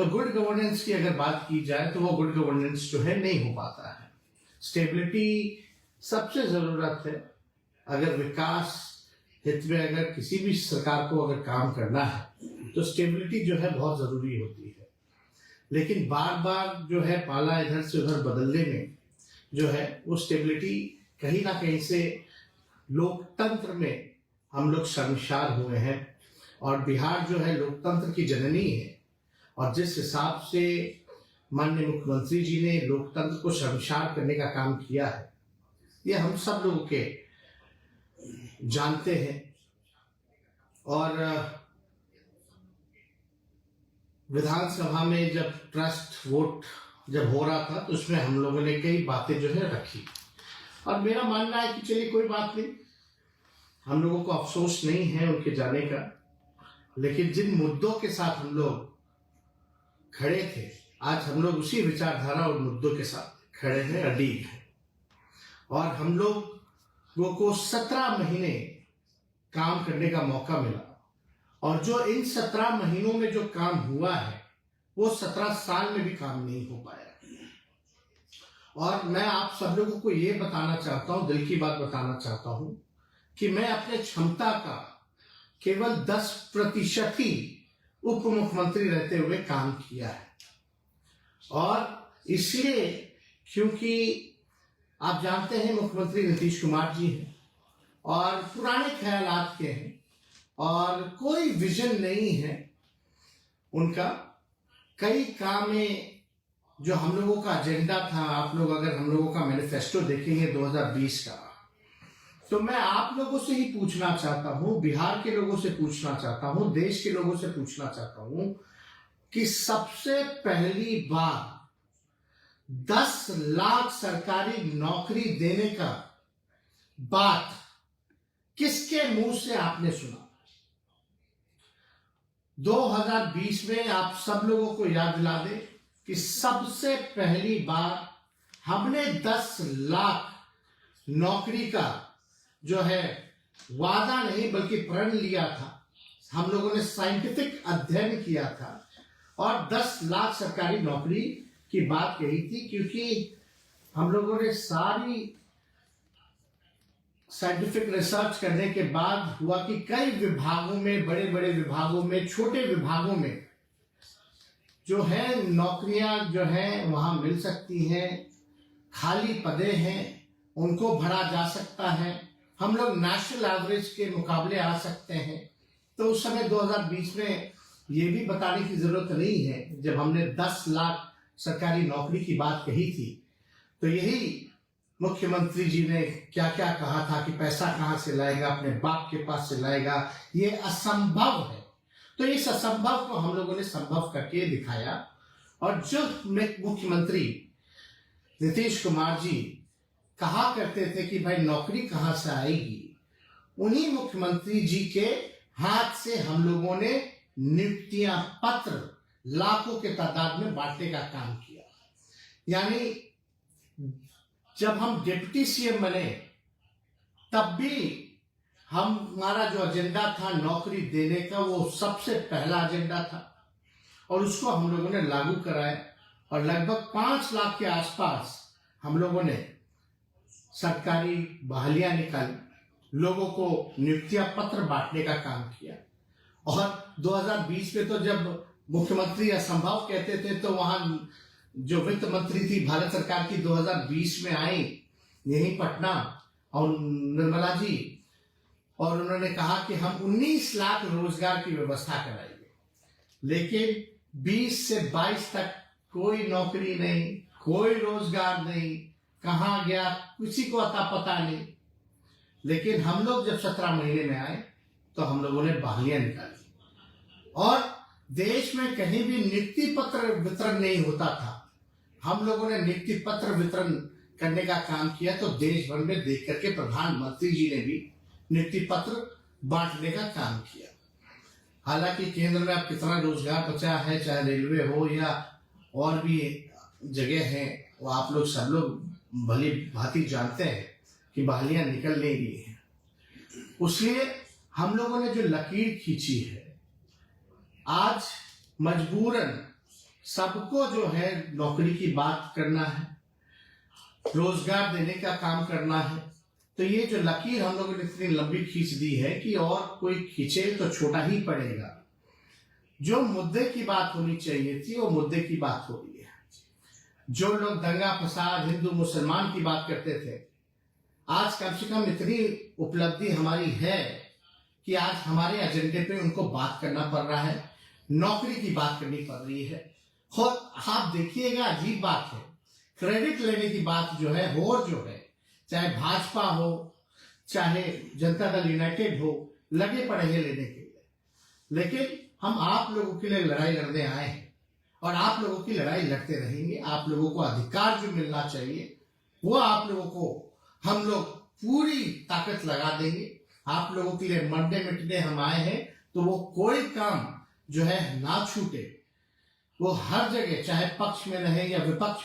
तो good governance की अगर बात की जाए तो वो गुड गवर्नेंस जो है नहीं हो पाता है। स्टेबिलिटी सबसे जरूरत है। अगर विकास हित में अगर किसी भी सरकार को अगर काम करना है तो स्टेबिलिटी जो है बहुत जरूरी होती है। लेकिन बार बार जो है पाला इधर से उधर बदलने में जो है वो स्टेबिलिटी कहीं ना कहीं से लोकतंत्र में हम लोग शर्मसार हुए हैं। और बिहार जो है लोकतंत्र की जननी है, और जिस हिसाब से माननीय मुख्यमंत्री जी ने लोकतंत्र को शर्मसार करने का काम किया है, ये हम सब लोग के जानते हैं। और विधानसभा में जब ट्रस्ट वोट जब हो रहा था तो उसमें हम लोगों ने कई बातें जो है रखी, और मेरा मानना है कि चलिए कोई बात नहीं, हम लोगों को अफसोस नहीं है उनके जाने का। लेकिन जिन मुद्दों के साथ हम लोग खड़े थे, आज हम लोग उसी विचारधारा और मुद्दों के साथ खड़े हैं, अडिग हैं। और हम लोगों को 17 महीने काम करने का मौका मिला, और जो इन 17 महीनों में जो काम हुआ है वो 17 साल में भी काम नहीं हो पाया। और मैं आप सब लोगों को ये बताना चाहता हूं, दिल की बात बताना चाहता हूं कि मैं अपने क्षमता का केवल 10% ही उप मुख्यमंत्री रहते हुए काम किया है। और इसलिए क्योंकि आप जानते हैं मुख्यमंत्री नीतीश कुमार जी हैं और पुराने ख्यालात के हैं और कोई विजन नहीं है उनका। कई काम में जो हम लोगों का एजेंडा था, आप लोग अगर हम लोगों का मैनिफेस्टो देखेंगे 2020 का, तो मैं आप लोगों से ही पूछना चाहता हूं, बिहार के लोगों से पूछना चाहता हूं, देश के लोगों से पूछना चाहता हूं कि सबसे पहली बार 10 लाख सरकारी नौकरी देने का बात किसके मुंह से आपने सुना? 2020 में आप सब लोगों को याद दिला दे कि सबसे पहली बार हमने 10 लाख नौकरी का जो है वादा नहीं बल्कि प्रण लिया था। हम लोगों ने साइंटिफिक अध्ययन किया था और 10 लाख सरकारी नौकरी की बात कही थी, क्योंकि हम लोगों ने सारी साइंटिफिक रिसर्च करने के बाद हुआ कि कई विभागों में, बड़े बड़े विभागों में, छोटे विभागों में जो है नौकरियां जो है वहां मिल सकती हैं, खाली पदे हैं, उनको भरा जा सकता है, हम लोग नेशनल एवरेज के मुकाबले आ सकते हैं। तो उस समय 2020 में ये भी बताने की जरूरत नहीं है, जब हमने 10 लाख सरकारी नौकरी की बात कही थी तो यही मुख्यमंत्री जी ने क्या क्या कहा था कि पैसा कहां से लाएगा, अपने बाप के पास से लाएगा, ये असंभव है। तो इस असंभव को हम लोगों ने संभव करके दिखाया। और जो मुख्यमंत्री नीतीश कुमार जी कहा करते थे कि भाई नौकरी कहां से आएगी, उन्हीं मुख्यमंत्री जी के हाथ से हम लोगों ने नियुक्तियां पत्र लाखों के तादाद में बांटने का काम किया। यानी जब हम डिप्टी सीएम बने तब भी हमारा जो एजेंडा था नौकरी देने का, वो सबसे पहला एजेंडा था और उसको हम लोगों ने लागू कराया। और लगभग 5 लाख के आसपास हम लोगों ने सरकारी बहालियां निकाली, लोगों को नियुक्तियां पत्र बांटने का काम किया। और 2020 में तो जब मुख्यमंत्री असंभव कहते थे तो वहां जो वित्त मंत्री थी भारत सरकार की 2020 में आई यही पटना, और निर्मला जी, और उन्होंने कहा कि हम 19 लाख रोजगार की व्यवस्था कराएंगे। लेकिन 20 से 22 तक कोई नौकरी नहीं, कोई रोजगार नहीं, कहां गया किसी को अता पता नहीं। लेकिन हम लोग जब 17 महीने में आए तो हम लोगों ने बहालियां निकाली और देश में कहीं भी नियुक्ति पत्र वितरण नहीं होता था, हम लोगों ने नियुक्ति पत्र वितरण करने का काम किया। तो देश भर में देख करके प्रधानमंत्री जी ने भी नियुक्ति पत्र बांटने का काम किया। हालांकि केंद्र में अब कितना रोजगार बचा है, चाहे रेलवे हो या और भी जगह है, वो आप लोग सब लोग भली भांति जानते हैं कि बहालियां निकल नहीं रही हैं। इसलिए हम लोगों ने जो लकीर खींची है, आज मजबूरन सबको जो है नौकरी की बात करना है, रोजगार देने का काम करना है। तो ये जो लकीर हम लोगों ने इतनी लंबी खींच दी है कि और कोई खींचे तो छोटा ही पड़ेगा। जो मुद्दे की बात होनी चाहिए थी वो मुद्दे की बात हो रही है। जो लोग दंगा फसाद हिंदू मुसलमान की बात करते थे, आज कम से कम इतनी उपलब्धि हमारी है कि आज हमारे एजेंडे पे उनको बात करना पड़ रहा है, नौकरी की बात करनी पड़ रही है। और आप देखिएगा अजीब बात है, क्रेडिट लेने की बात जो है और जो है, चाहे भाजपा हो चाहे जनता दल यूनाइटेड हो, लगे पड़े हैं लेने के लिए। लेकिन हम आप लोगों के लिए लड़ाई लड़ने आए हैं और आप लोगों की लड़ाई लड़ते रहेंगे। आप लोगों को अधिकार जो मिलना चाहिए वो आप लोगों को हम लोग पूरी ताकत लगा देंगे। आप लोगों के लिए मरने मिटने हम आए हैं, तो वो कोई काम जो है ना छूटे। वो हर जगह चाहे पक्ष में रहे या विपक्ष